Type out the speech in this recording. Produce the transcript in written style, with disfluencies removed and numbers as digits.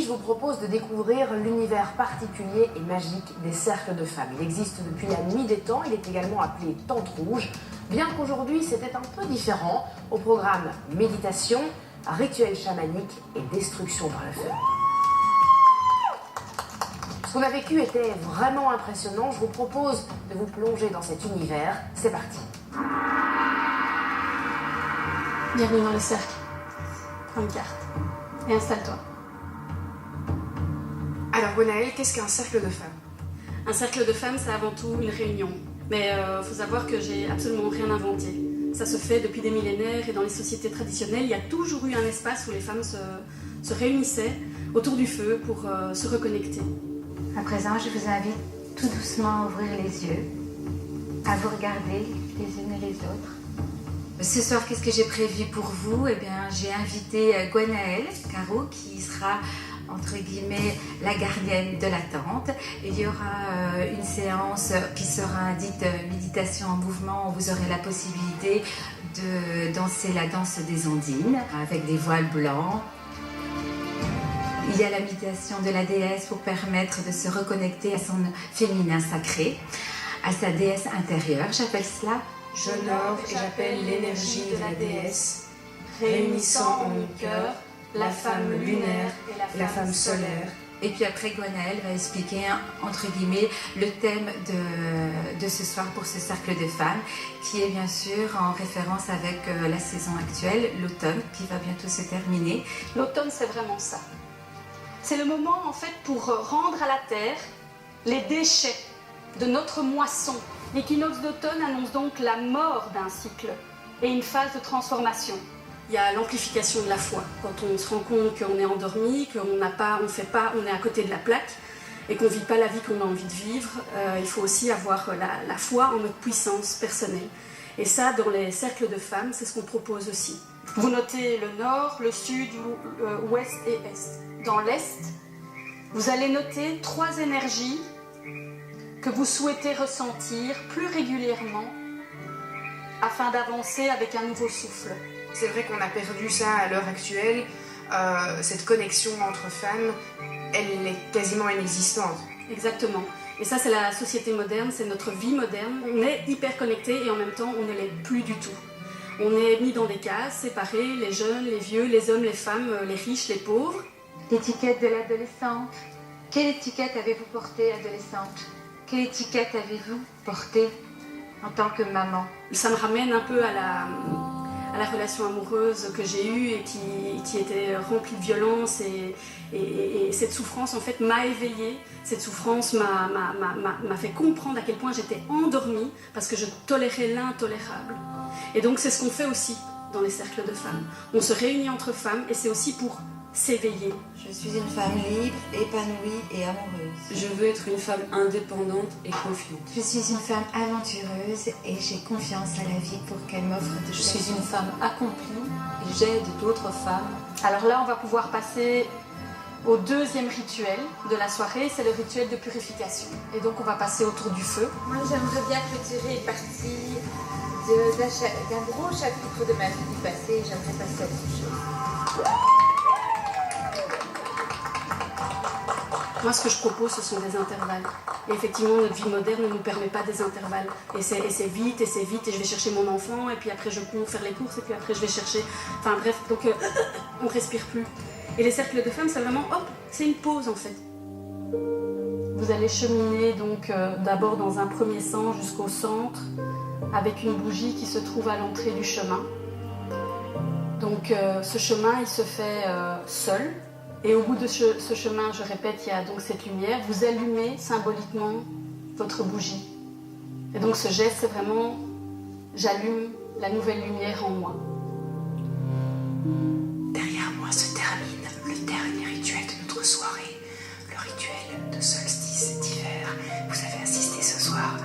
je vous propose de découvrir l'univers particulier et magique des cercles de femmes. Il existe depuis la nuit des temps, il est également appelé Tente Rouge, bien qu'aujourd'hui c'était un peu différent. Au programme méditation, rituel chamanique et destruction par le feu. Ce qu'on a vécu était vraiment impressionnant. Je vous propose de vous plonger dans cet univers. C'est parti. Bienvenue dans le cercle. Prends une carte et installe-toi. Alors Gwenaëlle, qu'est-ce qu'un cercle de femmes? Un cercle de femmes, c'est avant tout une réunion. Mais faut savoir que j'ai absolument rien inventé. Ça se fait depuis des millénaires et dans les sociétés traditionnelles, il y a toujours eu un espace où les femmes se réunissaient autour du feu pour se reconnecter. À présent, je vous invite tout doucement à ouvrir les yeux, à vous regarder les unes et les autres. Ce soir, qu'est-ce que j'ai prévu pour vous? Eh bien, j'ai invité Gwenaëlle Caro, qui sera, entre guillemets, la gardienne de la tente. Il y aura une séance qui sera dite méditation en mouvement, où vous aurez la possibilité de danser la danse des ondines, avec des voiles blancs. Il y a la méditation de la déesse pour permettre de se reconnecter à son féminin sacré, à sa déesse intérieure, j'appelle cela. J'honore et j'appelle l'énergie de la déesse, réunissant en mon cœur la femme lunaire et la femme solaire. Et puis après, Gwenaëlle va expliquer, entre guillemets, le thème de ce soir pour ce cercle de femmes, qui est bien sûr en référence avec la saison actuelle, l'automne, qui va bientôt se terminer. L'automne, c'est vraiment ça. C'est le moment, en fait, pour rendre à la terre les déchets de notre moisson. L'équinoxe d'automne annonce donc la mort d'un cycle et une phase de transformation. Il y a l'amplification de la foi. Quand on se rend compte qu'on est endormi, qu'on n'a pas, on est à côté de la plaque et qu'on ne vit pas la vie qu'on a envie de vivre, il faut aussi avoir la foi en notre puissance personnelle. Et ça, dans les cercles de femmes, c'est ce qu'on propose aussi. Vous notez le nord, le sud, l'ouest et est. Dans l'est, vous allez noter 3 énergies que vous souhaitez ressentir plus régulièrement afin d'avancer avec un nouveau souffle. C'est vrai qu'on a perdu ça à l'heure actuelle. Cette connexion entre femmes, elle est quasiment inexistante. Exactement. Et ça, c'est la société moderne, c'est notre vie moderne. On est hyper connectés et en même temps, on ne l'est plus du tout. On est mis dans des cases, séparés, les jeunes, les vieux, les hommes, les femmes, les riches, les pauvres. L'étiquette de l'adolescente. Quelle étiquette avez-vous portée, adolescente? Quelle étiquette avez-vous portée en tant que maman? Ça me ramène un peu à la relation amoureuse que j'ai eue et qui était remplie de violence et cette souffrance en fait m'a éveillée. Cette souffrance m'a fait comprendre à quel point j'étais endormie parce que je tolérais l'intolérable. Et donc c'est ce qu'on fait aussi dans les cercles de femmes. On se réunit entre femmes et c'est aussi pour s'éveiller. Je suis une femme libre, épanouie et amoureuse. Je veux être une femme indépendante et confiante. Je suis une femme aventureuse et j'ai confiance à la vie pour qu'elle m'offre de Je choses. suis une femme accomplie et j'aide d'autres femmes. Alors là, on va pouvoir passer au deuxième rituel de la soirée, c'est le rituel de purification. Et donc on va passer autour du feu. Moi, j'aimerais bien clôturer une partie d'un gros chapitre de ma vie du passé. J'aimerais passer à autre chose. Moi, ce que je propose, ce sont des intervalles. Et effectivement, notre vie moderne ne nous permet pas des intervalles. Et c'est vite, et je vais chercher mon enfant, et puis après je cours faire les courses, et puis après je vais chercher... Enfin bref, donc on respire plus. Et les cercles de femmes, c'est vraiment, hop, c'est une pause en fait. Vous allez cheminer donc d'abord dans un premier sens jusqu'au centre, avec une bougie qui se trouve à l'entrée du chemin. Donc ce chemin, il se fait seul. Et au bout de ce chemin, je répète, il y a donc cette lumière. Vous allumez symboliquement votre bougie. Et donc ce geste, c'est vraiment, j'allume la nouvelle lumière en moi. Derrière moi se termine le dernier rituel de notre soirée, le rituel de solstice d'hiver. Vous avez assisté ce soir